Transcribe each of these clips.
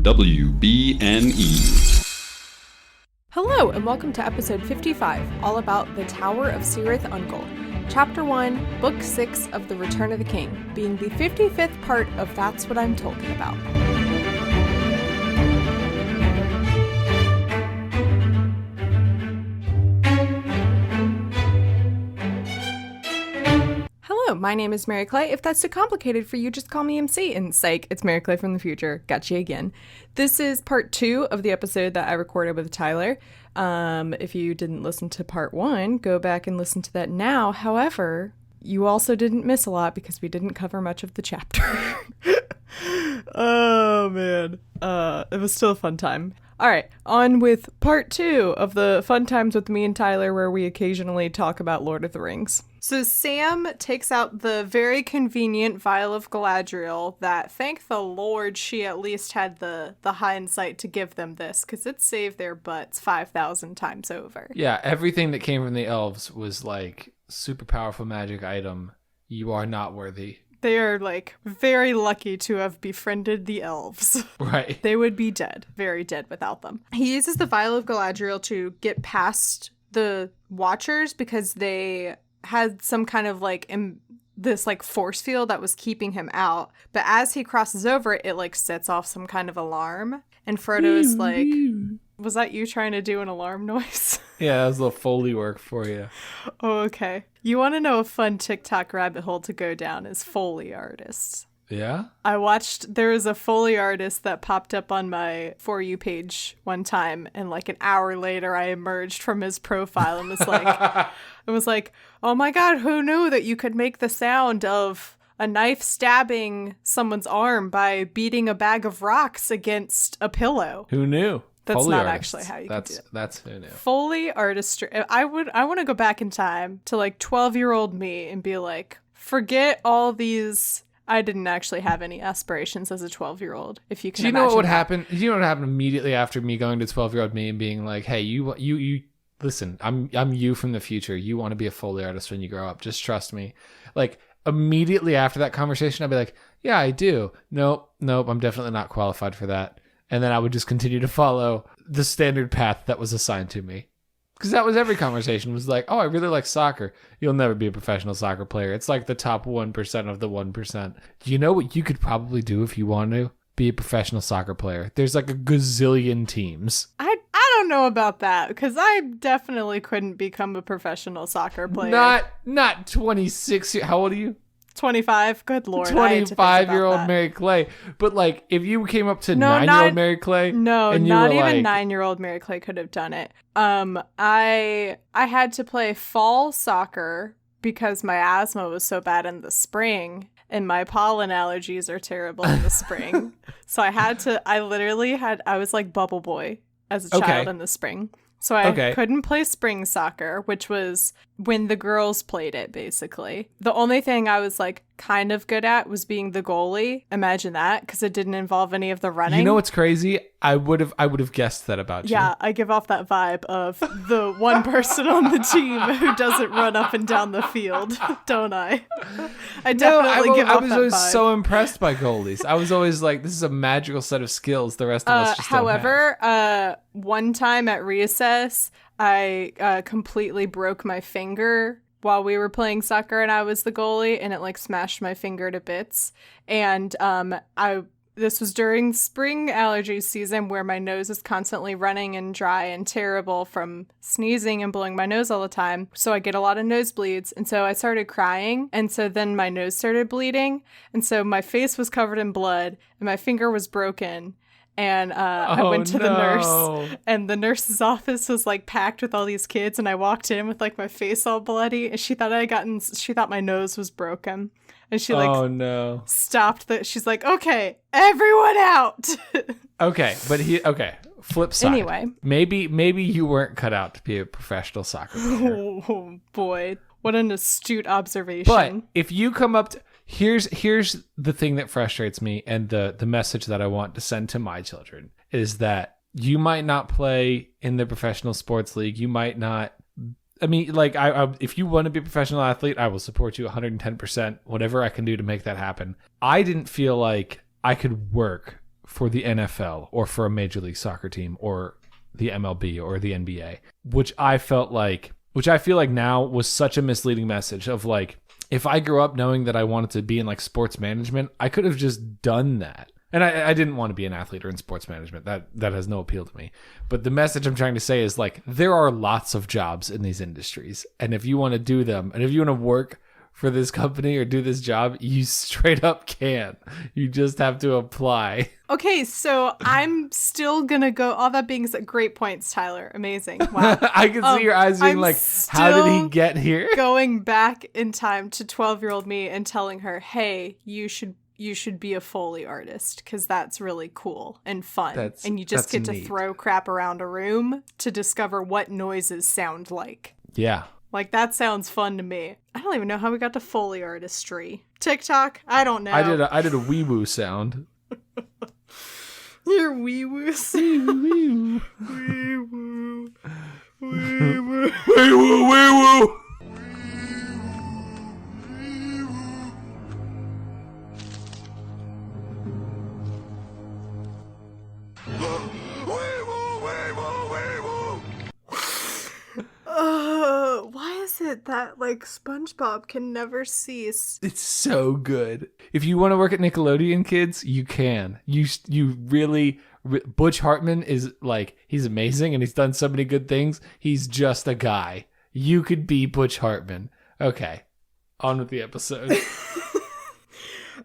WBNE. Hello, and welcome to episode 55, all about the Tower of Cirith Ungol. Chapter 1, Book 6 of The Return of the King, being the 55th part of That's What I'm Talking About. Hello, my name is Mary Clay. If that's too complicated for you, just call me MC. And psych, it's Mary Clay from the future. Got you again. This is part 2 of the episode that I recorded with Tyler. If you didn't listen to part 1, go back and listen to that now. However, you also didn't miss a lot because we didn't cover much of the chapter. Oh, man. It was still a fun time. All right, on with part 2 of the fun times with me and Tyler, where we occasionally talk about Lord of the Rings. So Sam takes out the very convenient vial of Galadriel that, thank the Lord, she at least had the hindsight to give them this, because it saved their butts 5,000 times over. Yeah, everything that came from the elves was like, super powerful magic item. You are not worthy. They are, like, very lucky to have befriended the elves. Right. They would be dead, very dead without them. He uses the vial of Galadriel to get past the Watchers because they had some kind of, like, this, like, force field that was keeping him out. But as he crosses over, it, like, sets off some kind of alarm. And Frodo's like, was that you trying to do an alarm noise? Yeah, that was a little Foley work for you. Oh, okay. You want to know a fun TikTok rabbit hole to go down is Foley artists. Yeah? There was a Foley artist that popped up on my For You page one time, and like an hour later I emerged from his profile and was like, oh my god, who knew that you could make the sound of a knife stabbing someone's arm by beating a bag of rocks against a pillow? Who knew? That's Foley not artists. actually how you can do it. That's who knew. Foley artistry. I want to go back in time to like 12-year-old me and be like, forget all these. I didn't actually have any aspirations as a 12-year-old. If you can, do you know what would that. happen? Do you know what happened immediately after me going to 12-year-old me and being like, "Hey, you listen. I'm you from the future. You want to be a Foley artist when you grow up. Just trust me." Like immediately after that conversation, I'd be like, "Yeah, I do. Nope. I'm definitely not qualified for that." And then I would just continue to follow the standard path that was assigned to me. Because that was every conversation was like, oh, I really like soccer. You'll never be a professional soccer player. It's like the top 1% of the 1%. Do you know what you could probably do if you want to be a professional soccer player? There's like a gazillion teams. I don't know about that because I definitely couldn't become a professional soccer player. Not 26. How old are you? 25. Good Lord. 25-year-old Mary Clay. But like, if you came up to 9-year-old Mary Clay, and you not were even like, 9-year-old Mary Clay could have done it. I had to play fall soccer because my asthma was so bad in the spring, and my pollen allergies are terrible in the spring. So I was like Bubble Boy as a child in the spring. So I couldn't play spring soccer, which was when the girls played it, basically. The only thing I was like kind of good at was being the goalie. Imagine that, because it didn't involve any of the running. You know what's crazy? I would have guessed that about you. Yeah, I give off that vibe of the one person on the team who doesn't run up and down the field, don't I? I definitely give off that vibe. I was always so impressed by goalies. I was always like, this is a magical set of skills the rest of us just don't have. However, one time at recess, I completely broke my finger while we were playing soccer and I was the goalie, and it like smashed my finger to bits. And this was during spring allergy season where my nose is constantly running and dry and terrible from sneezing and blowing my nose all the time. So I get a lot of nosebleeds. And so I started crying. And so then my nose started bleeding. And so my face was covered in blood and my finger was broken. And I went to the nurse, and the nurse's office was like packed with all these kids. And I walked in with like my face all bloody, and she thought my nose was broken. And she like stopped she's like, okay, everyone out. Okay. Flip side. Anyway. Maybe you weren't cut out to be a professional soccer player. Oh boy. What an astute observation. But if you come up to, here's the thing that frustrates me, and the message that I want to send to my children is that you might not play in the professional sports league. You might not. I mean, like, if you want to be a professional athlete, I will support you 110%, whatever I can do to make that happen. I didn't feel like I could work for the NFL or for a Major League Soccer team or the MLB or the NBA, which I feel like now was such a misleading message of like, if I grew up knowing that I wanted to be in like sports management, I could have just done that. And I didn't want to be an athlete or in sports management. That has no appeal to me. But the message I'm trying to say is like, there are lots of jobs in these industries. And if you want to do them, and if you want to work for this company or do this job, you straight up can. You just have to apply. Okay, so I'm still gonna go. All that being said, great points, Tyler. Amazing. Wow. I can see your eyes being like, how did he get here? Going back in time to 12-year-old me and telling her, hey, you should be a Foley artist because that's really cool and fun. And you just get to throw crap around a room to discover what noises sound like. Yeah. Like, that sounds fun to me. I don't even know how we got to Foley artistry. TikTok? I don't know. I did a wee woo sound. Your wee woo sound. Wee woo. Wee woo. Wee woo. Wee woo. Wee woo. Why is it that like SpongeBob can never cease? It's so good. If you want to work at Nickelodeon, kids, you can. You really. Butch Hartman is like, he's amazing and he's done so many good things. He's just a guy. You could be Butch Hartman. Okay, on with the episode.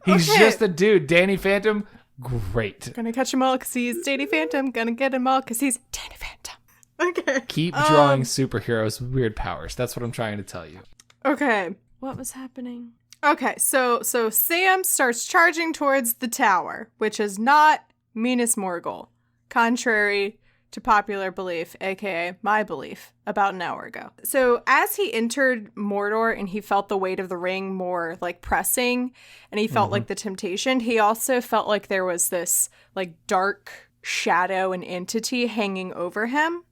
He's just a dude. Danny Phantom, great. Gonna catch him all because he's Danny Phantom. Gonna get him all because he's Danny Phantom. Okay. Keep drawing superheroes with weird powers. That's what I'm trying to tell you. Okay. What was happening? Okay, so Sam starts charging towards the tower, which is not Minas Morgul, contrary to popular belief, aka my belief, about an hour ago. So as he entered Mordor and he felt the weight of the ring more like pressing, and he felt like the temptation, he also felt like there was this like dark shadow and entity hanging over him.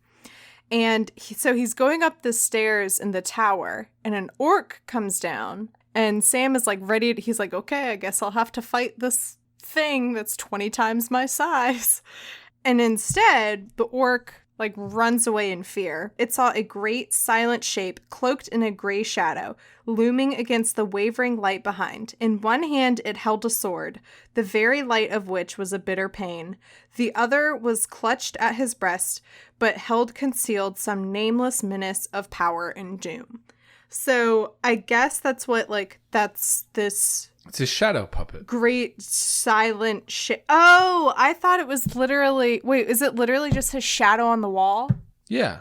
And so he's going up the stairs in the tower, and an orc comes down, and Sam is like he's like, okay, I guess I'll have to fight this thing that's 20 times my size. And instead, the orc like runs away in fear. It saw a great silent shape cloaked in a gray shadow, looming against the wavering light behind. In one hand it held a sword, the very light of which was a bitter pain. The other was clutched at his breast, but held concealed some nameless menace of power and doom. So I guess that's what, like, that's this... It's a shadow puppet. Great silent shit. Oh, I thought it was literally... Wait, is it literally just his shadow on the wall? Yeah.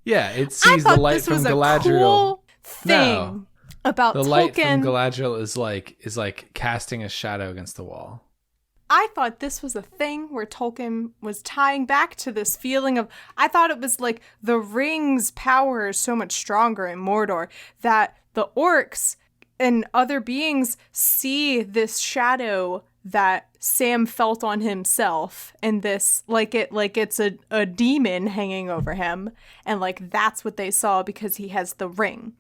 Yeah, it sees the light from Galadriel. Cool thing about the Tolkien. light from Galadriel is like casting a shadow against the wall. I thought this was a thing where Tolkien was tying back to this feeling of, I thought it was like the ring's power is so much stronger in Mordor that the orcs and other beings see this shadow that Sam felt on himself, and this it's a demon hanging over him, and like that's what they saw because he has the ring.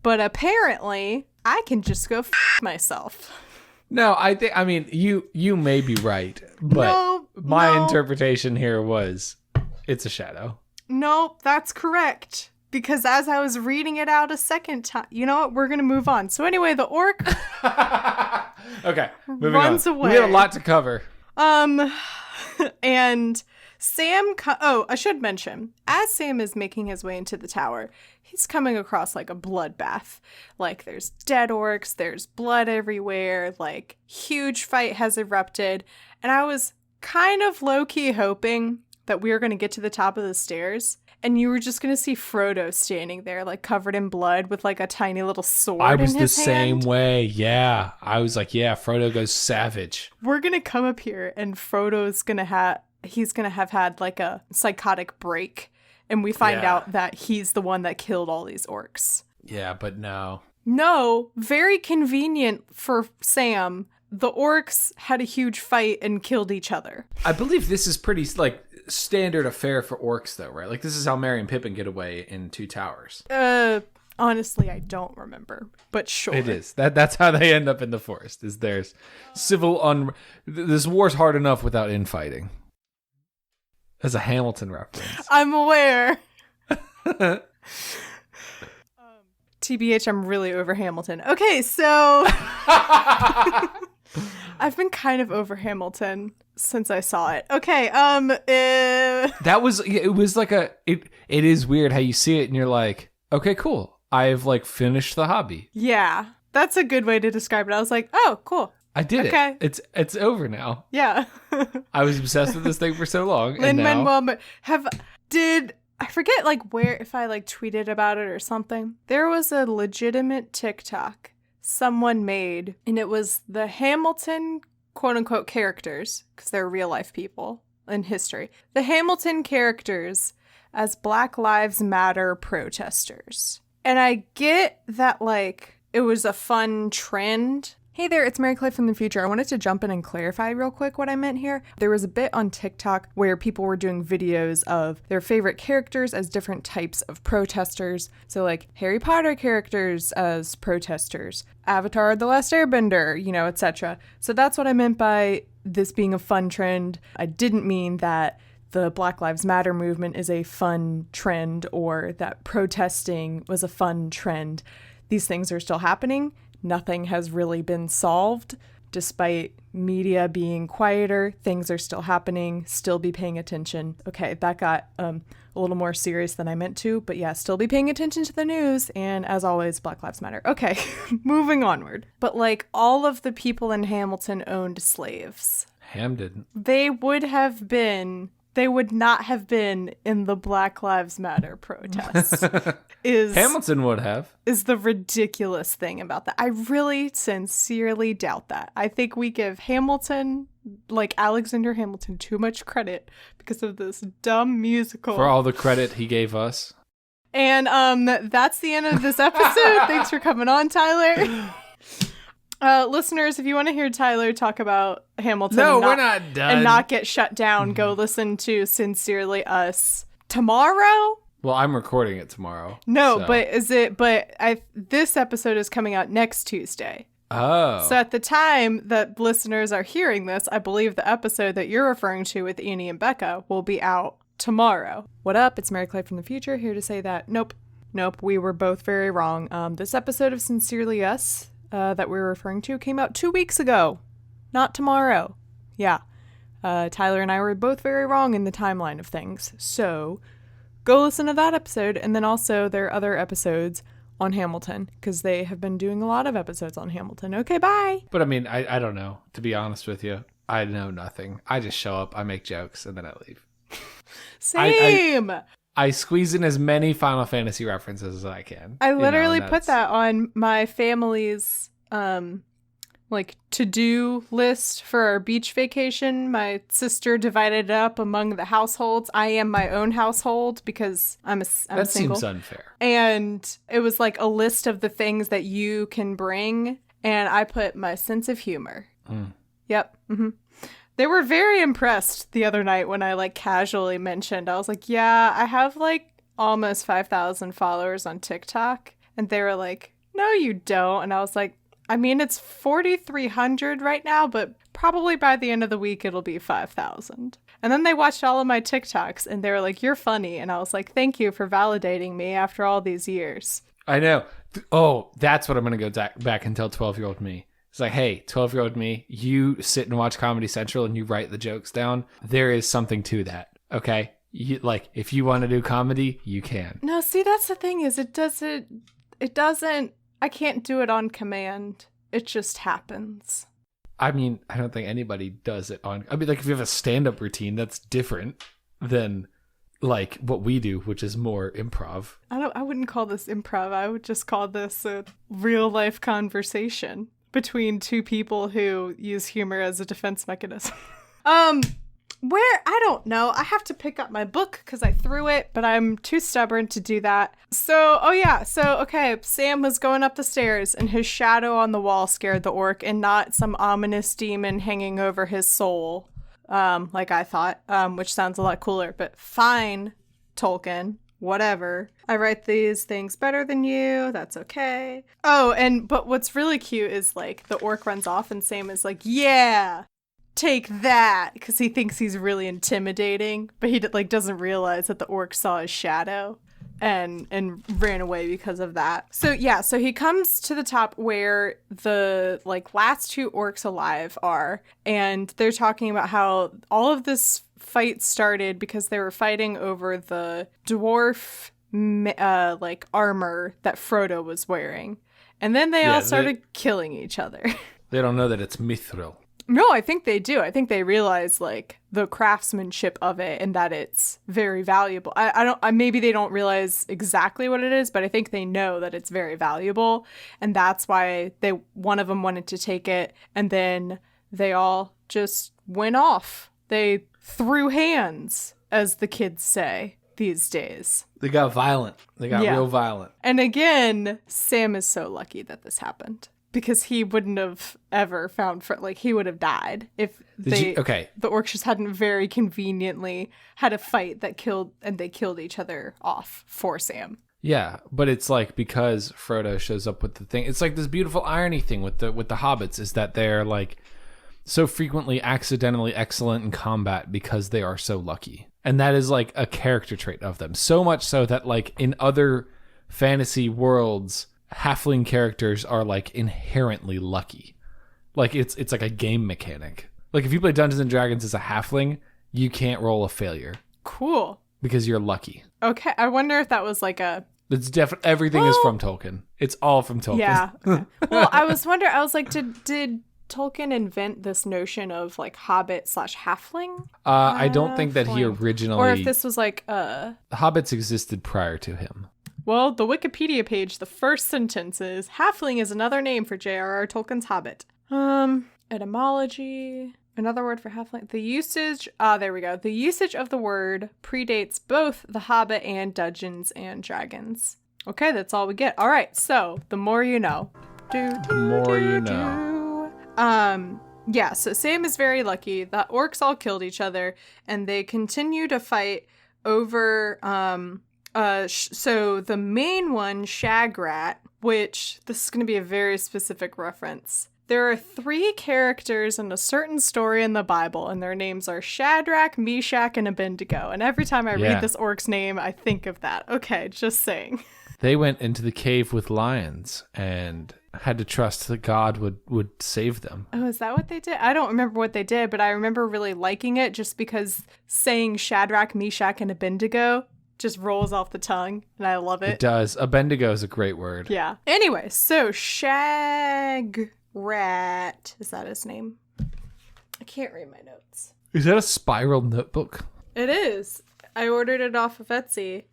But apparently I can just go myself. No, I mean, you may be right, but my interpretation here was it's a shadow. Nope, that's correct. Because as I was reading it out a second time, you know what? We're going to move on. So anyway, the orc okay, moving runs on. away. We have a lot to cover. And Sam, I should mention, as Sam is making his way into the tower, he's coming across like a bloodbath. Like there's dead orcs, there's blood everywhere, like huge fight has erupted. And I was kind of low-key hoping that we were going to get to the top of the stairs and you were just going to see Frodo standing there like covered in blood with like a tiny little sword in his hand. I was the same way. Yeah. I was like, yeah, Frodo goes savage. We're going to come up here and Frodo's going to have had like a psychotic break. And we find out that he's the one that killed all these orcs. Yeah, but no. No, very convenient for Sam. The orcs had a huge fight and killed each other. I believe this is pretty, like, standard affair for orcs, though, right? Like, this is how Merry and Pippin get away in Two Towers. Honestly, I don't remember, but sure. It is. That's how they end up in the forest. Is there's civil this war's hard enough without infighting. As a Hamilton reference. I'm aware. TBH, I'm really over Hamilton. Okay, so I've been kind of over Hamilton since I saw it. Okay, that was, it was like it is weird how you see it and you're like, okay, cool. I've like finished the hobby. Yeah, that's a good way to describe it. I was like, oh, cool. I did it. It's over now. Yeah. I was obsessed with this thing for so long. Lin-Manuel, I forget like where, if I like tweeted about it or something. There was a legitimate TikTok someone made, and it was the Hamilton quote unquote characters, because they're real life people in history. The Hamilton characters as Black Lives Matter protesters. And I get that like it was a fun trend. Hey there, it's Mary Clay from the future. I wanted to jump in and clarify real quick what I meant here. There was a bit on TikTok where people were doing videos of their favorite characters as different types of protesters. So like Harry Potter characters as protesters, Avatar The Last Airbender, you know, etc. So that's what I meant by this being a fun trend. I didn't mean that the Black Lives Matter movement is a fun trend or that protesting was a fun trend. These things are still happening. Nothing has really been solved. Despite media being quieter, things are still happening. Still be paying attention. Okay, that got a little more serious than I meant to, but yeah, still be paying attention to the news. And as always, Black Lives Matter. Okay, moving onward. But like all of the people in Hamilton owned slaves. Ham didn't. They would not have been in the Black Lives Matter protests. Hamilton would have. Is the ridiculous thing about that. I really sincerely doubt that. I think we give Hamilton, like Alexander Hamilton, too much credit because of this dumb musical. For all the credit he gave us. And that's the end of this episode. Thanks for coming on, Tyler. Listeners, if you want to hear Tyler talk about Hamilton we're not done. And not get shut down, go listen to Sincerely Us tomorrow. Well, I'm recording it tomorrow. No, this episode is coming out next Tuesday. Oh. So at the time that listeners are hearing this, I believe the episode that you're referring to with Annie and Becca will be out tomorrow. What up? It's Mary Clay from the future, here to say that nope, we were both very wrong. This episode of Sincerely Us that we're referring to came out 2 weeks ago, not tomorrow. Yeah. Tyler and I were both very wrong in the timeline of things. So go listen to that episode, and then also there are other episodes on Hamilton, because they have been doing a lot of episodes on Hamilton. Okay, bye. But I mean, I don't know. To be honest with you, I know nothing. I just show up, I make jokes, and then I leave. Same. I squeeze in as many Final Fantasy references as I can. I literally put that on my family's like to-do list for our beach vacation. My sister divided it up among the households. I am my own household because I'm single. That seems unfair. And it was like a list of the things that you can bring, and I put my sense of humor. Yep. Mm-hmm. They were very impressed the other night when I like casually mentioned, I was like, yeah, I have like almost 5,000 followers on TikTok. And they were like, no, you don't. And I was like, I mean, it's 4,300 right now, but probably by the end of the week, it'll be 5,000. And then they watched all of my TikToks and they were like, you're funny. And I was like, thank you for validating me after all these years. I know. Oh, that's what I'm going to go back and tell 12-year-old me. It's like, hey, 12-year-old me, you sit and watch Comedy Central and you write the jokes down. There is something to that. Okay. Like, if you want to do comedy, you can. No, see, that's the thing is it doesn't, I can't do it on command. It just happens. I mean, I don't think anybody does it on, I mean, like if you have a stand-up routine, that's different than like what we do, which is more improv. I wouldn't call this improv. I would just call this a real life conversation between two people who use humor as a defense mechanism. I don't know. I have to pick up my book because I threw it, but I'm too stubborn to do that. Okay, Sam was going up the stairs and his shadow on the wall scared the orc and not some ominous demon hanging over his soul, like I thought, which sounds a lot cooler, but fine, Tolkien, whatever. I write these things better than you. That's okay. Oh, but what's really cute is like the orc runs off and Sam is like, yeah, take that. Because he thinks he's really intimidating, but he like doesn't realize that the orc saw his shadow and ran away because of that. So yeah, so he comes to the top where the like last two orcs alive are, and they're talking about how all of this fight started because they were fighting over the dwarf like armor that Frodo was wearing, and then they all started killing each other. They don't know that it's mithril. No, I think they do. I think they realize like the craftsmanship of it and that it's very valuable. Maybe they don't realize exactly what it is, but I think they know that it's very valuable, and that's why one of them wanted to take it, and then they all just went off. They threw hands, as the kids say these days. They got violent. They got real violent. And again, Sam is so lucky that this happened, because he wouldn't have ever found he would have died if the orcs just hadn't very conveniently had a fight that killed each other off for Sam. Yeah, but it's like because Frodo shows up with the thing. It's like this beautiful irony thing with the hobbits is that they're like so frequently accidentally excellent in combat because they are so lucky. And that is like a character trait of them. So much so that like in other fantasy worlds, halfling characters are like inherently lucky. Like it's like a game mechanic. Like if you play Dungeons and Dragons as a halfling, you can't roll a failure. Cool. Because you're lucky. Okay, I wonder if that was like a... It's definitely everything is from Tolkien. It's all from Tolkien. Yeah. Okay. Well, I was wondering. I was like, did Tolkien invent this notion of like hobbit/halfling? I don't think that he originally... Or if this was like hobbits existed prior to him. Well, the Wikipedia page, the first sentence is, halfling is another name for J.R.R. Tolkien's Hobbit. Etymology, another word for halfling. The usage, there we go. The usage of the word predates both The Hobbit and Dungeons and Dragons. Okay, that's all we get. All right, so the more you know. The more you know. Yeah, so Sam is very lucky. The orcs all killed each other, and they continue to fight over, so the main one, Shagrat, which this is going to be a very specific reference. There are 3 characters in a certain story in the Bible, and their names are Shadrach, Meshach, and Abednego. And every time I read this orc's name, I think of that. Okay, just saying. They went into the cave with lions and had to trust that God would save them. Oh, is that what they did? I don't remember what they did, but I remember really liking it just because saying Shadrach, Meshach, and Abednego just rolls off the tongue, and I love it. It does. Abednego is a great word. Yeah. Anyway, so Shagrat, is that his name? I can't read my notes. Is that a spiral notebook? It is. I ordered it off of Etsy,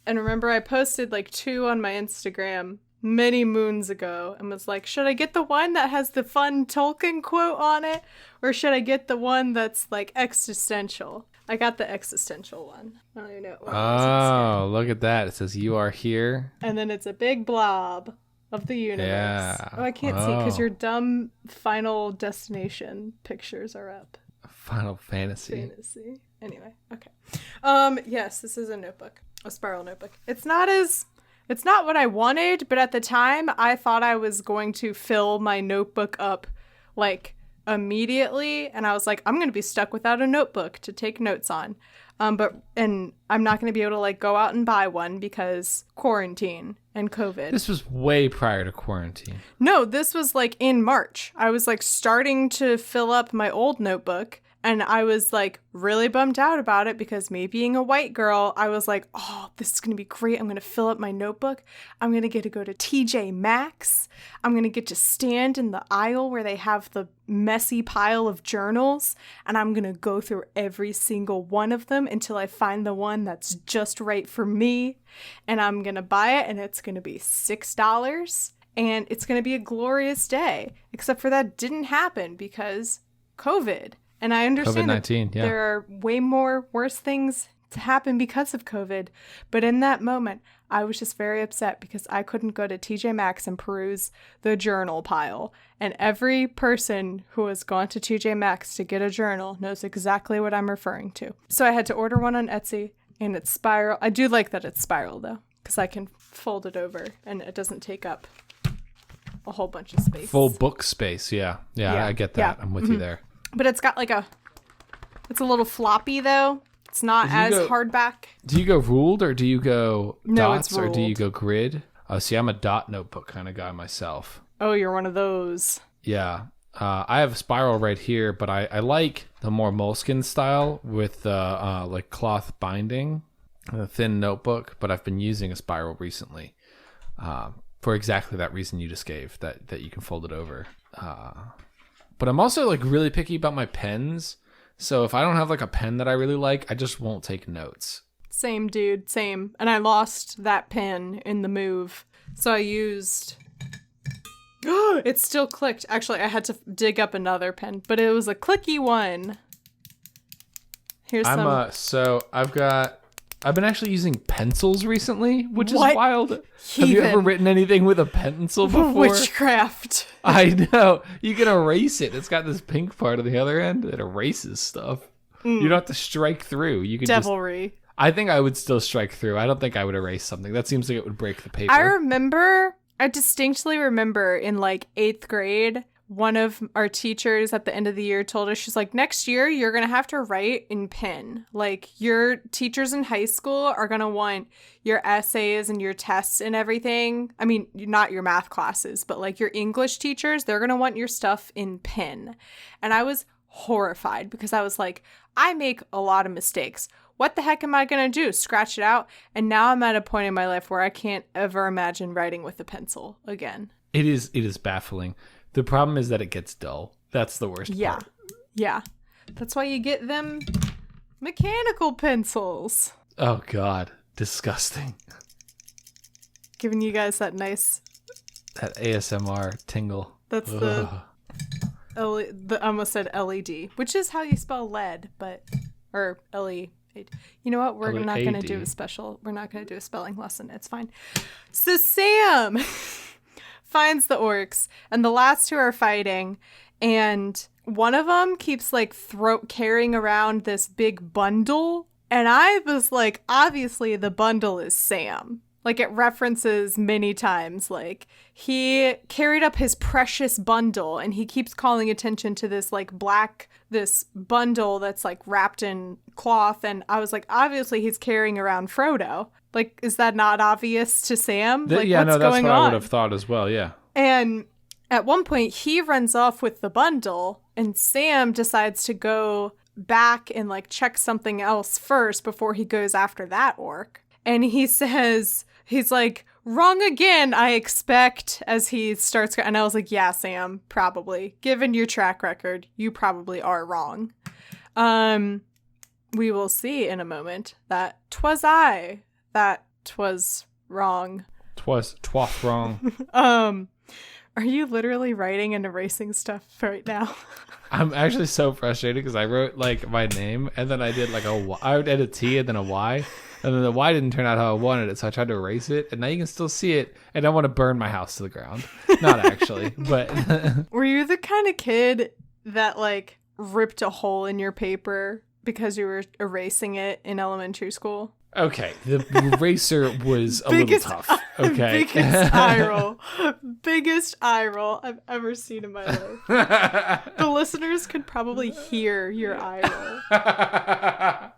and remember I posted like 2 on my Instagram many moons ago and was like, should I get the one that has the fun Tolkien quote on it, or should I get the one that's like existential? I got the existential one. I don't even know what Oh, look at that. It says, you are here. And then it's a big blob of the universe. Yeah. Oh, I can't see because your dumb Final Destination pictures are up. Final Fantasy. Anyway, okay. Yes, this is a notebook. A spiral notebook. It's not what I wanted, but at the time I thought I was going to fill my notebook up like immediately, and I was like, I'm going to be stuck without a notebook to take notes on. And I'm not going to be able to like go out and buy one because quarantine and COVID. This was way prior to quarantine. No, this was like in March. I was like starting to fill up my old notebook, and I was like really bummed out about it because me being a white girl, I was like, oh, this is going to be great. I'm going to fill up my notebook. I'm going to get to go to TJ Maxx. I'm going to get to stand in the aisle where they have the messy pile of journals, and I'm going to go through every single one of them until I find the one that's just right for me. And I'm going to buy it, and it's going to be $6, and it's going to be a glorious day. Except for that didn't happen because COVID. And I understand that there are way more worse things to happen because of COVID. But in that moment, I was just very upset because I couldn't go to TJ Maxx and peruse the journal pile. And every person who has gone to TJ Maxx to get a journal knows exactly what I'm referring to. So I had to order one on Etsy, and it's spiral. I do like that it's spiral, though. because I can fold it over and it doesn't take up a whole bunch of space. Full book space. Yeah. I get that. I'm with you there. But it's got like it's a little floppy though. It's not as hardback. Do you go ruled or do you go dots it's or do you ruled. go grid? Oh, see, I'm a dot notebook kind of guy myself. Oh, you're one of those. Yeah. I have a spiral right here, but I like the more moleskin style with like cloth binding, a thin notebook, but I've been using a spiral recently for exactly that reason you just gave, that you can fold it over. But I'm also like really picky about my pens. So if I don't have like a pen that I really like, I just won't take notes. Same, dude. Same. And I lost that pen in the move. So I used... It still clicked. Actually, I had to dig up another pen, but it was a clicky one. Here's some... So I've been actually using pencils recently, which is What? wild. Heathen. Have you ever written anything with a pencil before? Witchcraft. I know. You can erase it. It's got this pink part on the other end that erases stuff. You don't have to strike through. You can Devilry. I think I would still strike through. I don't think I would erase something. That seems like it would break the paper. I distinctly remember in like 8th grade, one of our teachers at the end of the year told us, she's like, next year, you're going to have to write in pen. Like, your teachers in high school are going to want your essays and your tests and everything. I mean, not your math classes, but like your English teachers, they're going to want your stuff in pen. And I was horrified because I was like, I make a lot of mistakes. What the heck am I going to do? Scratch it out? And now I'm at a point in my life where I can't ever imagine writing with a pencil again. It is baffling. The problem is that it gets dull. That's the worst part. Yeah. That's why you get them mechanical pencils. Oh, God. Disgusting. Giving you guys that nice... That ASMR tingle. That's I almost said LED, which is how you spell lead, or LE. You know what? We're not going to do we're not going to do a spelling lesson. It's fine. So Sam finds the orcs, and the last two are fighting, and one of them keeps like carrying around this big bundle, and I was like, obviously the bundle is Sam. Like, it references many times, like, he carried up his precious bundle, and he keeps calling attention to this, like, this bundle that's, like, wrapped in cloth, and I was like, obviously he's carrying around Frodo. Like, is that not obvious to Sam? Like, yeah, what's no, that's going what on? I would have thought as well, yeah. And at one point, he runs off with the bundle, and Sam decides to go back and, like, check something else first before he goes after that orc. And he says... He's like, wrong again, I expect, as he starts. And I was like, yeah, Sam, probably. Given your track record, you probably are wrong. We will see in a moment that 'twas I that 'twas wrong. 'Twas wrong. Are you literally writing and erasing stuff right now? I'm actually so frustrated because I wrote like my name and then I did like I would edit T and then a Y. And then the Y didn't turn out how I wanted it, so I tried to erase it, and now you can still see it, and I want to burn my house to the ground. Not actually, but... Were you the kind of kid that, like, ripped a hole in your paper because you were erasing it in elementary school? Okay, the eraser was a little tough, okay? Biggest eye roll I've ever seen in my life. The listeners could probably hear your eye roll.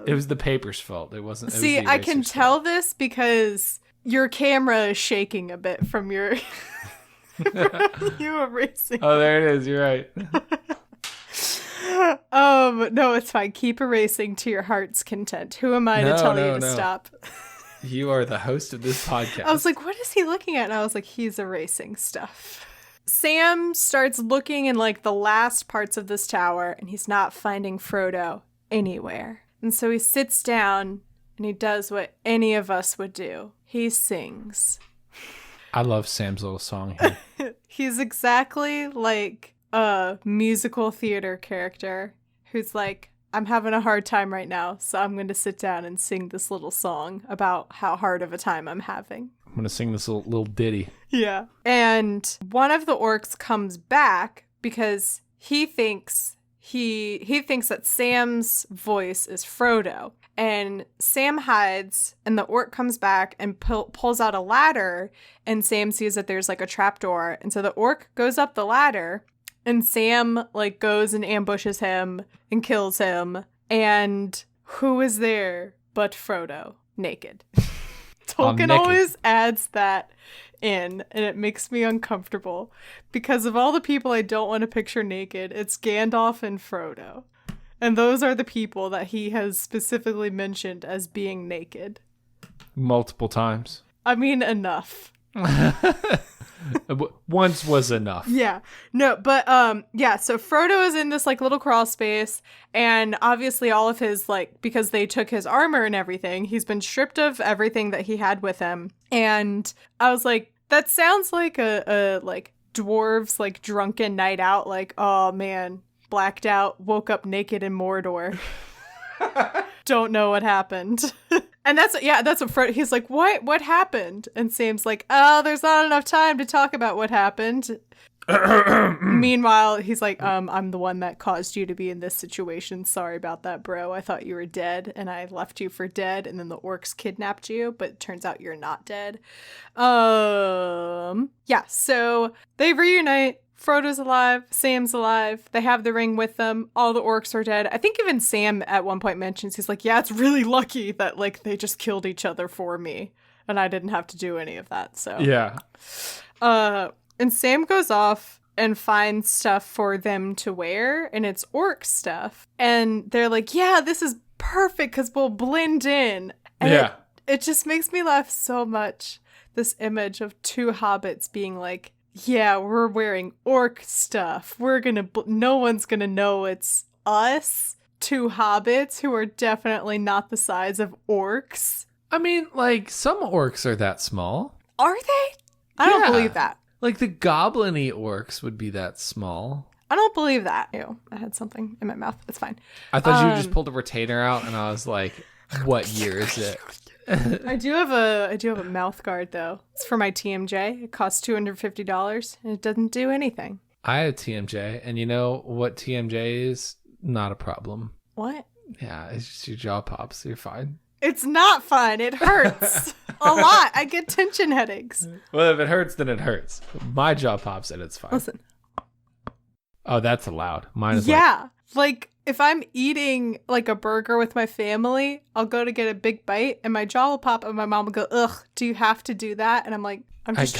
It was the paper's fault. It wasn't. See, I can tell this because your camera is shaking a bit from your you erasing. Oh, there it is. You're right. No, it's fine. Keep erasing to your heart's content. Who am I to tell you to stop? You are the host of this podcast. I was like, what is he looking at? And I was like, he's erasing stuff. Sam starts looking in like the last parts of this tower, and he's not finding Frodo anywhere. And so he sits down and he does what any of us would do. He sings. I love Sam's little song here. He's exactly like a musical theater character who's like, I'm having a hard time right now, so I'm going to sit down and sing this little song about how hard of a time I'm having. I'm going to sing this little ditty. Yeah. And one of the orcs comes back because he thinks he thinks that Sam's voice is Frodo. And Sam hides, and the orc comes back and pulls out a ladder, and Sam sees that there's like a trapdoor. And so the orc goes up the ladder, and Sam like goes and ambushes him and kills him. And who is there but Frodo, naked? Tolkien always adds that in, and it makes me uncomfortable because of all the people I don't want to picture naked, it's Gandalf and Frodo. And those are the people that he has specifically mentioned as being naked. Multiple times. I mean, enough. Once was enough. Yeah. No, but yeah, so Frodo is in this like little crawl space, and obviously all of his like, because they took his armor and everything, he's been stripped of everything that he had with him. And I was like, that sounds like a like dwarves like drunken night out, like, oh man, blacked out, woke up naked in Mordor. Don't know what happened. And that's what Frodo, he's like, what happened? And Sam's like, oh, there's not enough time to talk about what happened. Meanwhile, he's like, I'm the one that caused you to be in this situation. Sorry about that, bro. I thought you were dead, and I left you for dead, and then the orcs kidnapped you, but it turns out you're not dead. Yeah, so they reunite. Frodo's alive, Sam's alive, they have the ring with them, all the orcs are dead. I think even Sam at one point mentions, he's like, yeah, it's really lucky that like they just killed each other for me and I didn't have to do any of that. So yeah. And Sam goes off and finds stuff for them to wear, and it's orc stuff, and they're like, yeah, this is perfect because we'll blend in. And yeah, it just makes me laugh so much, this image of two hobbits being like, yeah, we're wearing orc stuff. No one's gonna know it's us. Two hobbits who are definitely not the size of orcs. I mean, like, some orcs are that small. Are they? I don't believe that. Like, the goblin-y orcs would be that small. I don't believe that. Ew, I had something in my mouth. It's fine. I thought you just pulled a retainer out, and I was like, what year is it? I do have a mouth guard though. It's for my TMJ. It costs $250 and it doesn't do anything. I had TMJ, and you know what TMJ is? Not a problem. What? Yeah, it's just your jaw pops. You're fine. It's not fun. It hurts a lot. I get tension headaches. Well, if it hurts, then it hurts. My jaw pops and it's fine. Listen. Oh, that's allowed. Mine is like if I'm eating like a burger with my family, I'll go to get a big bite and my jaw will pop and my mom will go, ugh, do you have to do that? And I'm like, I'm just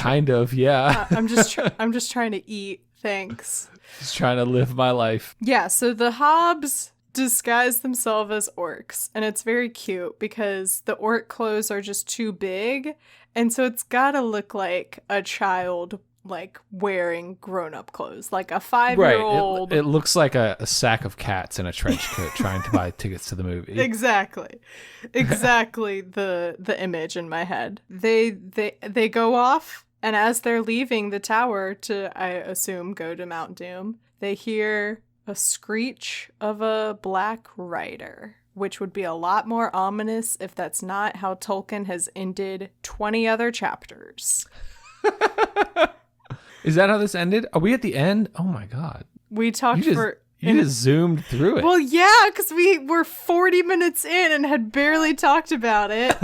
I'm just trying to eat. Thanks. Just trying to live my life. Yeah, so the Hobbs disguise themselves as orcs, and it's very cute because the orc clothes are just too big, and so it's gotta look like a child like wearing grown-up clothes, like a 5-year-old. Right. It looks like a sack of cats in a trench coat trying to buy tickets to the movie. Exactly the image in my head. They go off, and as they're leaving the tower to, I assume, go to Mount Doom, they hear a screech of a black rider, which would be a lot more ominous if that's not how Tolkien has ended 20 other chapters. Is that how this ended? Are we at the end? Oh my god. We talked You just zoomed through it. Well, yeah, because we were 40 minutes in and had barely talked about it.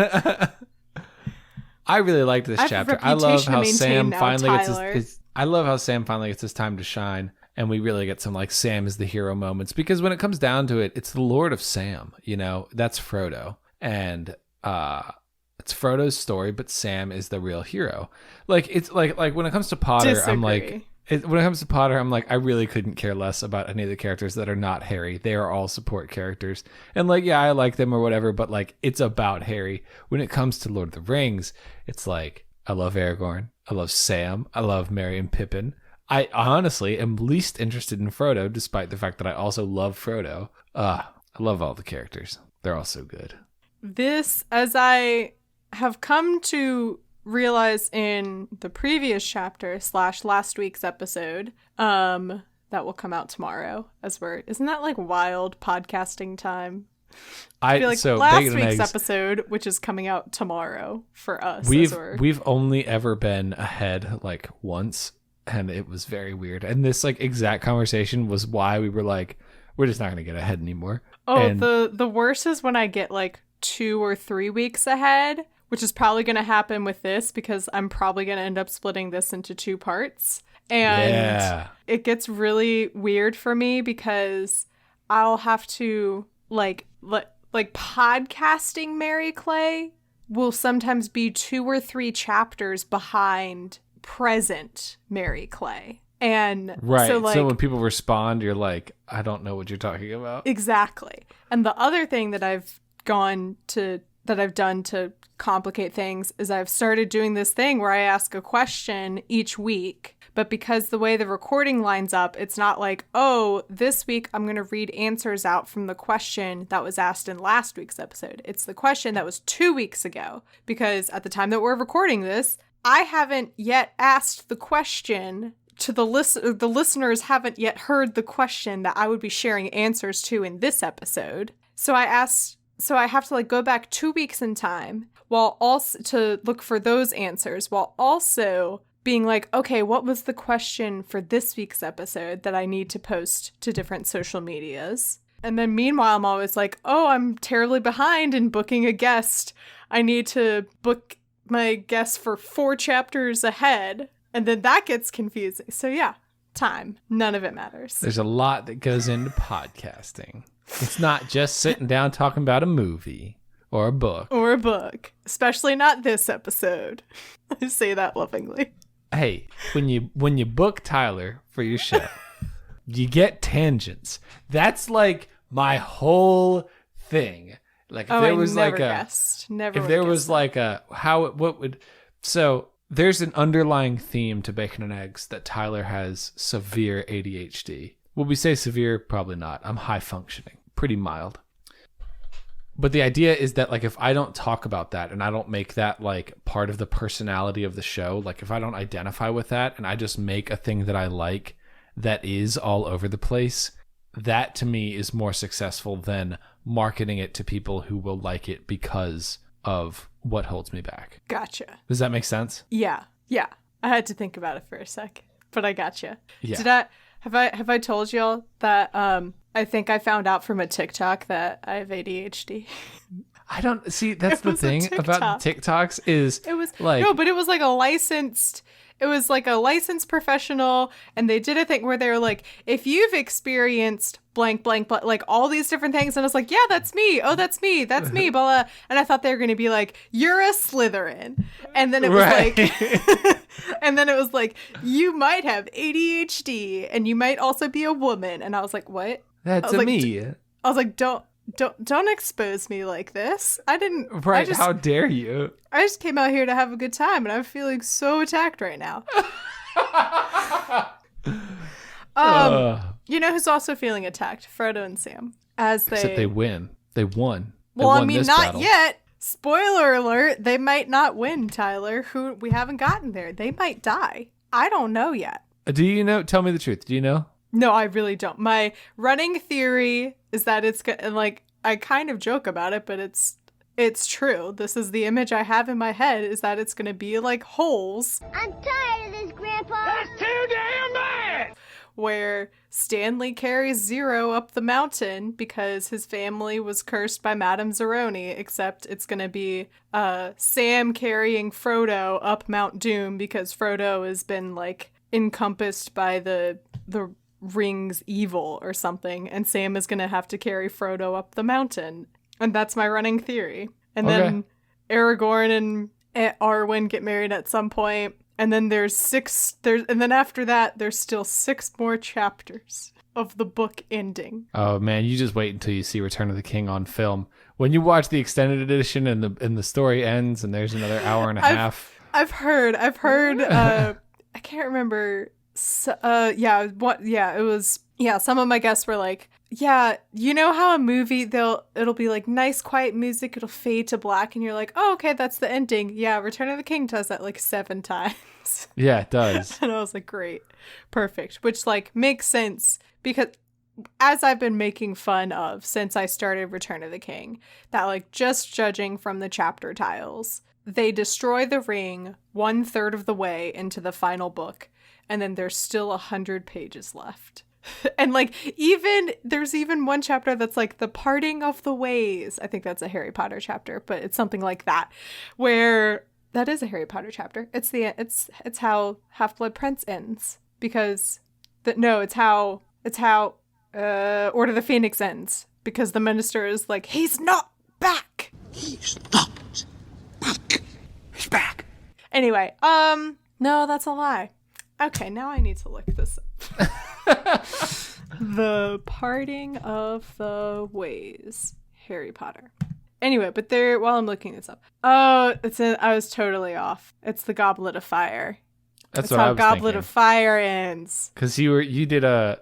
I really liked this chapter. I love how Sam finally gets his time to shine. And we really get some like Sam is the hero moments, because when it comes down to it, it's the Lord of Sam, you know, that's Frodo. And it's Frodo's story, but Sam is the real hero. Like, it's like when it comes to Potter, Disagree. I'm like, I really couldn't care less about any of the characters that are not Harry. They are all support characters. And like, yeah, I like them or whatever, but like, it's about Harry. When it comes to Lord of the Rings, it's like, I love Aragorn. I love Sam. I love Merry and Pippin. I honestly am least interested in Frodo, despite the fact that I also love Frodo. I love all the characters. They're all so good. This, as I have come to realize in the previous chapter / last week's episode, that will come out tomorrow, isn't that like wild podcasting time? I feel like last week's episode, which is coming out tomorrow for us. We've only ever been ahead like once. And it was very weird. And this like exact conversation was why we were like, We're just not going to get ahead anymore. Oh, And the worst is when I get like 2 or 3 weeks ahead, which is probably going to happen with this because I'm probably going to end up splitting this into 2 parts. And it gets really weird for me because I'll have to like podcasting Mary Clay will sometimes be 2 or 3 chapters behind present Mary Clay. And right. So, like, so when people respond, you're like, I don't know what you're talking about. Exactly. And the other thing that I've done to complicate things is I've started doing this thing where I ask a question each week. But because the way the recording lines up, it's not like, oh, this week I'm going to read answers out from the question that was asked in last week's episode. It's the question that was 2 weeks ago. Because at the time that we're recording this, I haven't yet asked the question to the listeners haven't yet heard the question that I would be sharing answers to in this episode. So I have to like go back 2 weeks in time while also to look for those answers while also being like, okay, what was the question for this week's episode that I need to post to different social medias? And then meanwhile, I'm always like, oh, I'm terribly behind in booking a guest. I need to book my guest for 4 chapters ahead. And then that gets confusing. So yeah, time. None of it matters. There's a lot that goes into podcasting. It's not just sitting down talking about a movie or a book. Or a book. Especially not this episode. I say that lovingly. Hey, when you book Tyler for your show, you get tangents. That's like my whole thing. Like if there was like a never if there was like a so there's an underlying theme to Bacon and Eggs that Tyler has severe ADHD. Will we say severe? Probably not. I'm high functioning, pretty mild. But the idea is that like if I don't talk about that and I don't make that like part of the personality of the show, like if I don't identify with that and I just make a thing that I like that is all over the place, that to me is more successful than marketing it to people who will like it because of what holds me back. Gotcha. Does that make sense? Yeah. Yeah. I had to think about it for a sec, but I gotcha. Yeah. Have I told y'all that I think I found out from a TikTok that I have ADHD? I don't see. That's the thing about the TikToks is it was like no, but it was like a licensed. It was like a licensed professional, and they did a thing where they were like, if you've experienced blank, blank, blank, like all these different things. And I was like, yeah, that's me. Oh, that's me. That's me. Blah, blah. And I thought they were going to be like, you're a Slytherin. And then it was like, and then it was like, you might have ADHD and you might also be a woman. And I was like, what? That's me. I was like, don't expose me like this. I didn't. Right. How dare you? I just came out here to have a good time and I'm feeling so attacked right now. You know who's also feeling attacked? Frodo and Sam. Except they win. They won. Well, I mean, not battle. Yet. Spoiler alert. They might not win, Tyler. We haven't gotten there. They might die. I don't know yet. Do you know? Tell me the truth. Do you know? No, I really don't. My running theory is that it's and like I kind of joke about it, but it's true. This is the image I have in my head is that it's going to be like holes. I'm tired of this, Grandpa. That's too damn bad! Where Stanley carries Zero up the mountain because his family was cursed by Madame Zeroni, except it's going to be Sam carrying Frodo up Mount Doom because Frodo has been like encompassed by the ring's evil or something, and Sam is going to have to carry Frodo up the mountain. And that's my running theory. And then Aragorn and Arwen get married at some point. And then and then after that, there's still 6 more chapters of the book ending. Oh man, you just wait until you see Return of the King on film. When you watch the extended edition and the story ends and there's another hour and a half. I've heard. I can't remember. Some of my guests were like, yeah, you know how a movie it'll be like nice quiet music, it'll fade to black and you're like, oh, okay, that's the ending. Yeah, Return of the King does that like 7 times. Yeah, it does. And I was like, great, perfect, which like makes sense because as I've been making fun of since I started Return of the King, that like just judging from the chapter tiles, they destroy the ring 1/3 of the way into the final book and then there's still 100 pages left. And like there's even one chapter that's like the parting of the ways. I think that's a Harry Potter chapter, but it's something like that, where that is a Harry Potter chapter. It's how Half-Blood Prince ends, because it's how Order of the Phoenix ends, because the minister is like, he's not back. He's not back. He's back. Anyway, no, that's a lie. Okay, now I need to look this up. The Parting of the Ways, Harry Potter. Anyway, but while I'm looking this up. Oh, I was totally off. It's the Goblet of Fire. That's how Goblet of Fire ends. Because you did a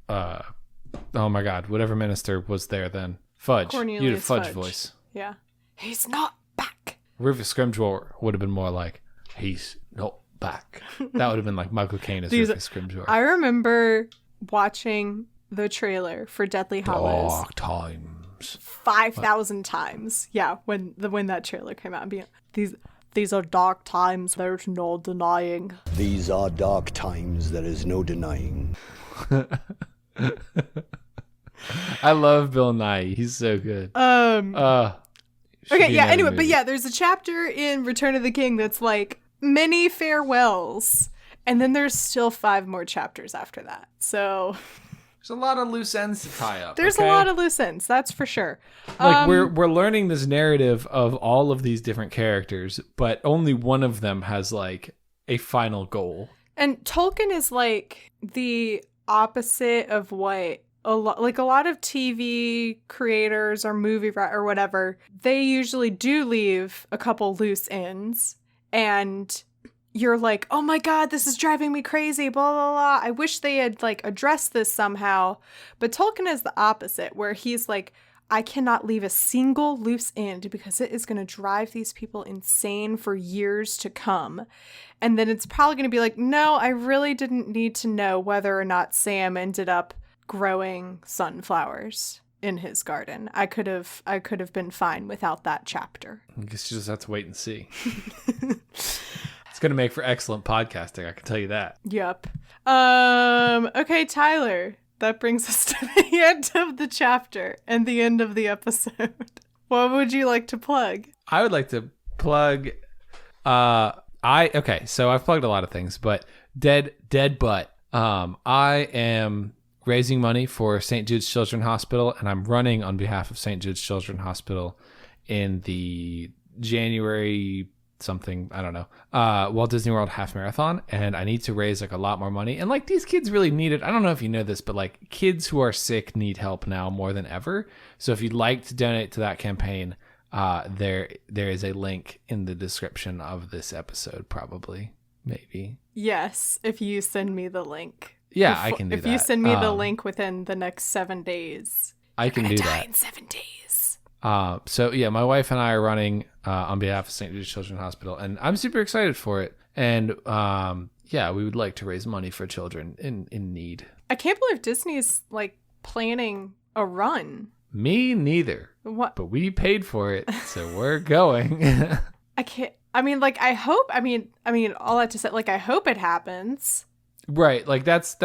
oh my God, whatever minister was there then. Fudge. Cornelius you did a Fudge Fudge voice. Yeah. He's not back. Rufus Scrimgeour would have been more like, he's not back. That would have been like Michael Caine as Rufus Scrimgeour. I remember watching the trailer for Deathly Hallows Dark times. 5,000 times. Yeah, when that trailer came out, and being these are dark times. There's no denying. These are dark times. There is no denying. I love Bill Nighy. He's so good. Okay, yeah. Anyway, but yeah, there's a chapter in Return of the King that's like many farewells, and then there's still 5 more chapters after that. So there's a lot of loose ends to tie up. There's a lot of loose ends, that's for sure. Like we're learning this narrative of all of these different characters, but only one of them has like a final goal. And Tolkien is like the opposite of what a lot of TV creators or movie or whatever, they usually do leave a couple loose ends, and you're like, oh my God, this is driving me crazy, blah, blah, blah. I wish they had like addressed this somehow. But Tolkien is the opposite, where he's like, I cannot leave a single loose end because it is going to drive these people insane for years to come. And then it's probably going to be like, no, I really didn't need to know whether or not Sam ended up growing sunflowers in his garden. I could have been fine without that chapter. I guess you just have to wait and see. It's going to make for excellent podcasting, I can tell you that. Yep. Okay, Tyler, that brings us to the end of the chapter and the end of the episode. What would you like to plug? I would like to plug so I've plugged a lot of things, but dead butt. I am raising money for St. Jude's Children's Hospital, and I'm running on behalf of St. Jude's Children's Hospital in the January something, I don't know, Walt Disney World Half Marathon, and I need to raise like a lot more money. And like these kids really need it. I don't know if you know this, but like kids who are sick need help now more than ever. So if you'd like to donate to that campaign, there is a link in the description of this episode, probably, maybe. Yes, if you send me the link. Yeah, I can do that. If you send me the link within the next 7 days, I can do that. in 7 days. So yeah, my wife and I are running on behalf of St. Jude's Children's Hospital, and I'm super excited for it. And yeah, we would like to raise money for children in need. I can't believe Disney's like planning a run. Me neither. What? But we paid for it, so we're going. I can't. I mean, like, I hope. I mean, all that to say, like, I hope it happens. Right. Like that's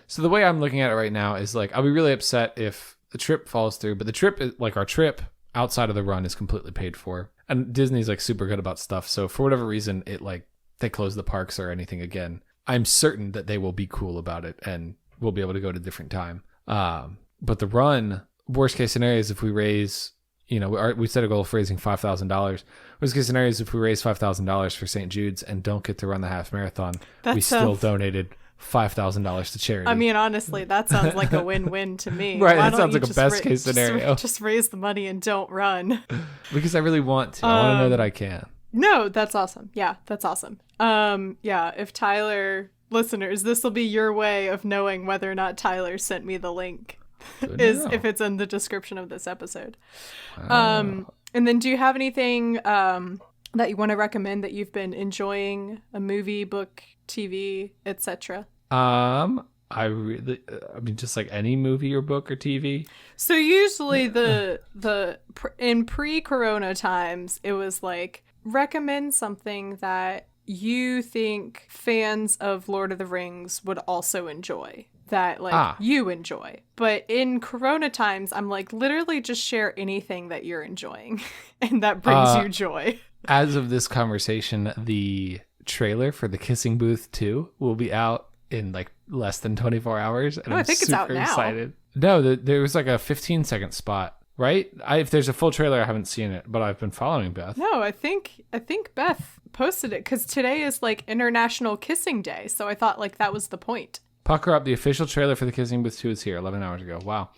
so the way I'm looking at it right now is like I'll be really upset if the trip falls through, but the trip is like our trip outside of the run is completely paid for, and Disney's like super good about stuff. So for whatever reason, it like they close the parks or anything again, I'm certain that they will be cool about it and we'll be able to go at a different time. But the run, worst case scenario is if we raise, we set a goal of raising $5,000. Worst case scenario is if we raise $5,000 for St. Jude's and don't get to run the half marathon, still donated $5,000 to charity. I mean, honestly, that sounds like a win-win to me. Right, that sounds like a best case scenario. Just raise the money and don't run. Because I really want to. I want to know that I can. No, that's awesome. Yeah, that's awesome. Yeah, if Tyler, listeners, this will be your way of knowing whether or not Tyler sent me the link. If it's in the description of this episode. And then do you have anything that you want to recommend that you've been enjoying? A movie, book, TV, etc.? I mean, just like any movie or book or TV. So usually in pre-corona times, it was like recommend something that you think fans of Lord of the Rings would also enjoy. That, like, you enjoy. But in Corona times, I'm like, literally just share anything that you're enjoying. And that brings you joy. As of this conversation, the trailer for The Kissing Booth 2 will be out in like less than 24 hours. And I think it's out now. Excited. No, there was like a 15-second spot, right? If there's a full trailer, I haven't seen it, but I've been following Beth. No, I think Beth posted it because today is like International Kissing Day. So I thought like that was the point. Pucker Up, the official trailer for The Kissing Booth 2 is here 11 hours ago. Wow.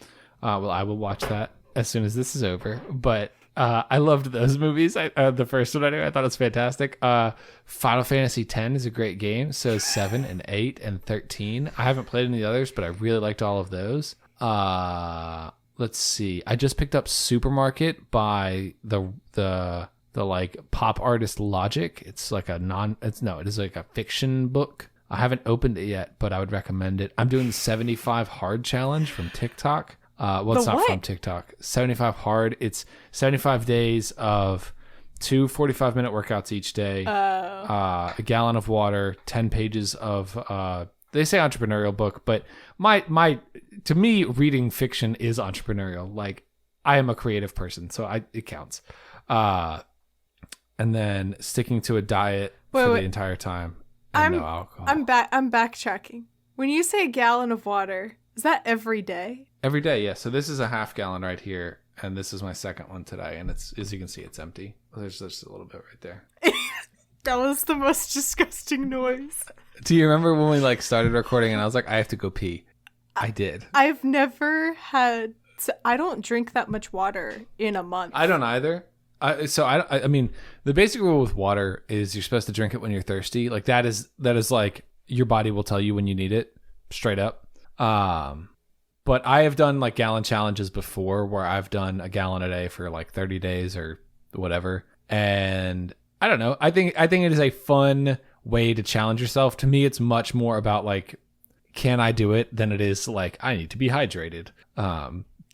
Well, I will watch that as soon as this is over. But I loved those movies. The first one I knew, I thought it was fantastic. Final Fantasy X is a great game. So 7 and 8 and 13. I haven't played any of the others, but I really liked all of those. Let's see. I just picked up Supermarket by the like pop artist Logic. It's like it is like a fiction book. I haven't opened it yet, but I would recommend it. I'm doing the 75 hard challenge from TikTok. Well, it's not from TikTok. 75 hard. It's 75 days of 2 45-minute workouts each day, a gallon of water, 10 pages of, they say entrepreneurial book, but to me, reading fiction is entrepreneurial. Like, I am a creative person, so it counts. And then sticking to a diet for the entire time. And no alcohol. I'm backtracking. When you say a gallon of water, is that every day? Every day, yeah. So this is a half gallon right here, and this is my second one today, and it's, as you can see, it's empty. There's just a little bit right there. That was the most disgusting noise. Do you remember when we like started recording and I was like, I have to go pee? I did. I've never had. I don't drink that much water in a month. I don't either. I mean, the basic rule with water is you're supposed to drink it when you're thirsty. Like that is like your body will tell you when you need it, straight up. But I have done like gallon challenges before where I've done a gallon a day for like 30 days or whatever. And I don't know. I think it is a fun way to challenge yourself. To me, it's much more about like, can I do it than it is like, I need to be hydrated.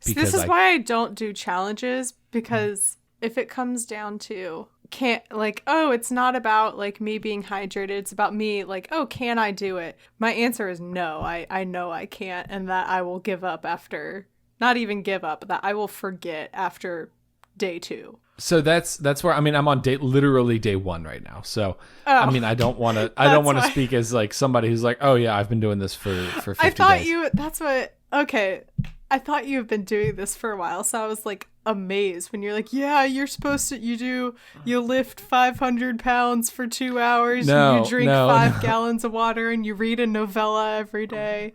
This is why I don't do challenges, because if it comes down to it's not about like me being hydrated, it's about me like, oh, can I do it? My answer is no. I know I can't, and that I will give up after, not even give up, that I will forget after day 2. So that's where, I mean, I'm on literally day 1 right now. So I mean, I don't want to speak as like somebody who's like, oh yeah, I've been doing this for 50 days. I thought you've been doing this for a while, so I was like amazed when you're like, yeah, you're supposed to, you lift 500 pounds for 2 hours, and you drink 5 gallons of water, and you read a novella every day,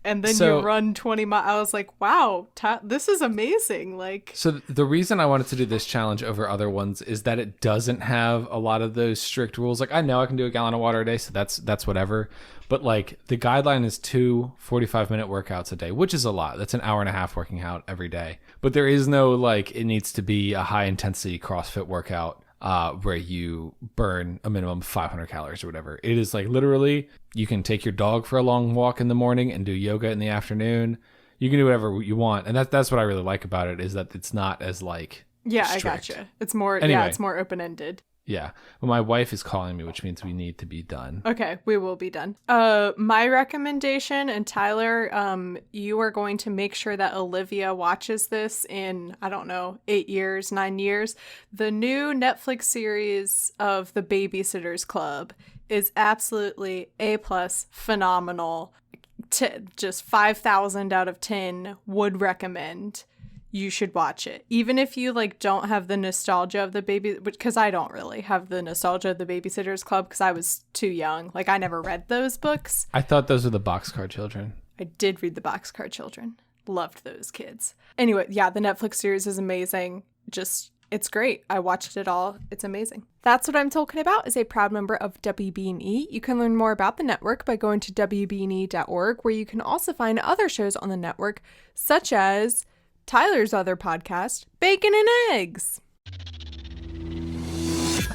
and then you run 20 miles. I was like, wow, this is amazing. Like, so the reason I wanted to do this challenge over other ones is that it doesn't have a lot of those strict rules. Like, I know I can do a gallon of water a day, so that's whatever. But like the guideline is 2 45-minute workouts a day, which is a lot. That's an hour and a half working out every day. But there is no like, it needs to be a high intensity CrossFit workout where you burn a minimum of 500 calories or whatever. It is like literally you can take your dog for a long walk in the morning and do yoga in the afternoon. You can do whatever you want. And that's what I really like about it, is that it's not as like strict. I gotcha. It's more, it's more open-ended. Yeah. Well, my wife is calling me, which means we need to be done. Okay, we will be done. My recommendation, and Tyler, you are going to make sure that Olivia watches this in, I don't know, 8 years, 9 years. The new Netflix series of The Babysitter's Club is absolutely A+, phenomenal. Just 5,000 out of 10 would recommend. You should watch it. Even if you like don't have the nostalgia of the baby, because I don't really have the nostalgia of the Babysitter's Club because I was too young. Like, I never read those books. I thought those were the Boxcar Children. I did read the Boxcar Children. Loved those kids. Anyway, yeah, the Netflix series is amazing. It's great. I watched it all. It's amazing. That's What I'm Talking About is a proud member of WB&E. You can learn more about the network by going to wbne.org, where you can also find other shows on the network, such as Tyler's other podcast, Bacon and Eggs.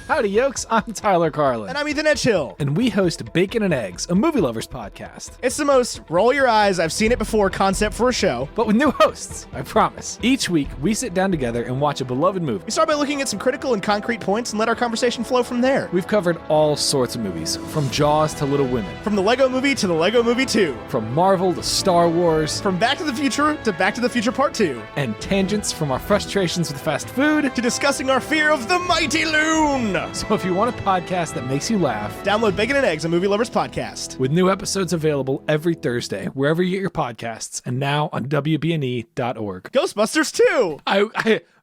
Howdy, yokes. I'm Tyler Carlin. And I'm Ethan Edgehill. And we host Bacon and Eggs, a movie lovers podcast. It's the most roll your eyes, I've seen it before concept for a show. But with new hosts, I promise. Each week, we sit down together and watch a beloved movie. We start by looking at some critical and concrete points and let our conversation flow from there. We've covered all sorts of movies, from Jaws to Little Women. From the Lego Movie to the Lego Movie 2. From Marvel to Star Wars. From Back to the Future to Back to the Future Part 2. And tangents from our frustrations with fast food to discussing our fear of the mighty loon. So if you want a podcast that makes you laugh, download Bacon and Eggs, a movie lovers podcast. With new episodes available every Thursday, wherever you get your podcasts, and now on WBNE.org. Ghostbusters 2!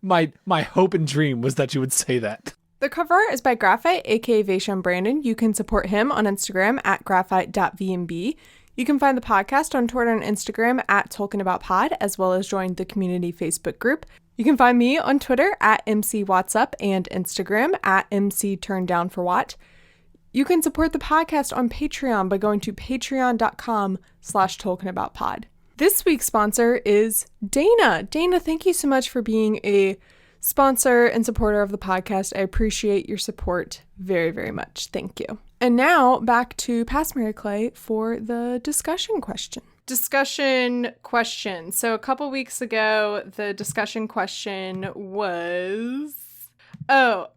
My hope and dream was that you would say that. The cover is by Graphite, aka Vaisham Brandon. You can support him on Instagram at graphite.vmb. You can find the podcast on Twitter and Instagram at TolkienAboutPod, as well as join the community Facebook group. You can find me on Twitter at MCWhat'sUp and Instagram at MCTurnDownForWhat. You can support the podcast on Patreon by going to patreon.com/TolkienAboutPod. This week's sponsor is Dana. Dana, thank you so much for being a sponsor and supporter of the podcast. I appreciate your support very, very much. Thank you. And now back to Pass Mary Clay for the discussion question. Discussion question. So a couple weeks ago, the discussion question was, it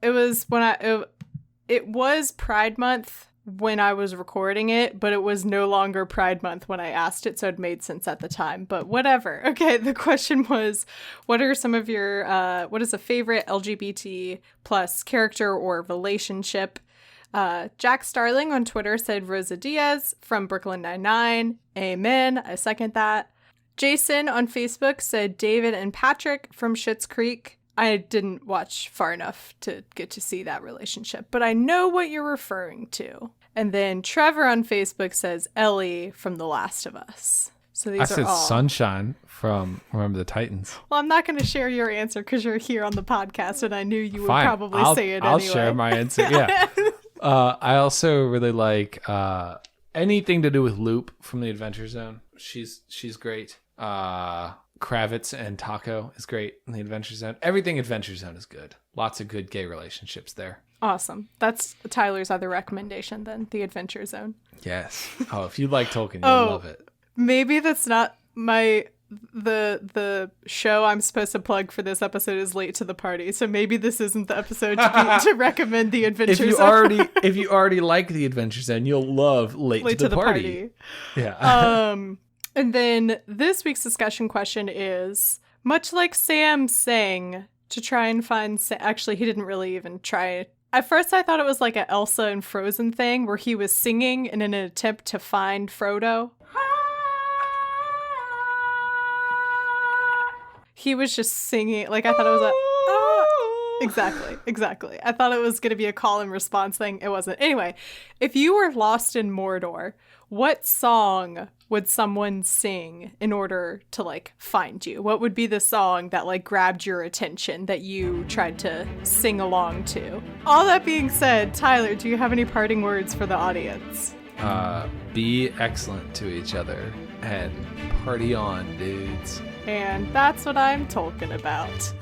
was Pride Month when I was recording it, but it was no longer Pride Month when I asked it, so it made sense at the time, but whatever. Okay, the question was, what are some of your, what is a favorite LGBT plus character or relationship? Jack Starling on Twitter said Rosa Diaz from Brooklyn Nine-Nine. Amen. I second that. Jason on Facebook said David and Patrick from Schitt's Creek. I didn't watch far enough to get to see that relationship, but I know what you're referring to. And then Trevor on Facebook says Ellie from The Last of Us. So these I said all Sunshine from Remember the Titans. Well, I'm not going to share your answer because you're here on the podcast, and I knew you would probably say it I'll anyway. share my answer. Yeah. I also really like anything to do with Loop from the Adventure Zone. She's great. Kravitz and Taco is great in the Adventure Zone. Everything Adventure Zone is good. Lots of good gay relationships there. Awesome. That's Tyler's other recommendation then, the Adventure Zone. Yes. Oh, if you like Tolkien, you'll love it. Maybe that's not the show I'm supposed to plug for this episode is Late to the Party. So maybe this isn't the episode to recommend the Adventure Zone. If you already like the Adventure Zone, you'll love Late to the Party. Yeah. And then this week's discussion question is, much like Sam sang to try and find... Actually, he didn't really even try. At first, I thought it was like an Elsa and Frozen thing where he was singing in an attempt to find Frodo. He was just singing. Like, I thought it was Exactly. I thought it was going to be a call and response thing. It wasn't. Anyway, if you were lost in Mordor, what song would someone sing in order to, like, find you? What would be the song that, like, grabbed your attention that you tried to sing along to? All that being said, Tyler, do you have any parting words for the audience? Be excellent to each other and party on, dudes. And that's what I'm talking about.